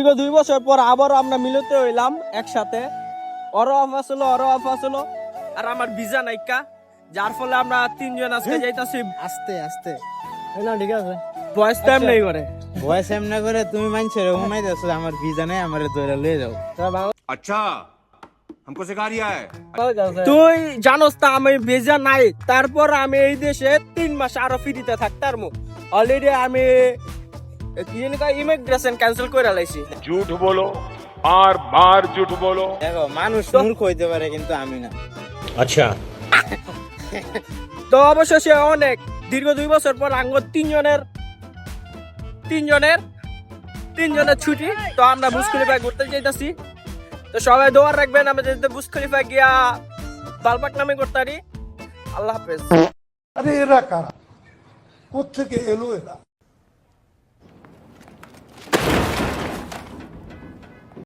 দীর্ঘ 2 বছর পর আবারও আমরা মিলিত হইলাম একসাথে। ওরও অফ আসলো আর আমার ভিসা নাইকা, যার ফলে আমরা 3 জন আজকে যাইতাছি। আস্তে আস্তে না, ঠিক আছে। বয়স টাইম নেই করে ভয়েস এমনা করে তুমি মানছো ঘুমাই যাচ্ছ, আমার ভিজা নেই, আমার দৌড়া লয়ে যাও। अच्छा हमको सिखा रिया है। তুই জানোস তা আমি ভিসা নাই, তারপর আমি এই দেশে 3 মাস আরো ফ্রিতে থাকতার মু। অলরেডি আমি ইমিগ্রেশন ক্যান্সেল করে লাইছি। झूठ बोलो बार बार झूठ बोलो। দেখো, মানুষ মূর্খ হইতে পারে কিন্তু আমি না। তো অবশেষে অনেক দীর্ঘ 2 বছর পর আঙ্গ 3 জনের ছুটি। তো আমরা বুর্জ খলিফায় ঘুরতে যাইতাছি। তো সবাই দোয়া রাখবেন আমরা যাতে বুর্জ খলিফা গিয়া বালপাক নামে করতে পারি। আল্লাহ হাফেজ। আরে এরা কারা, কোত্থেকে এলো এরা?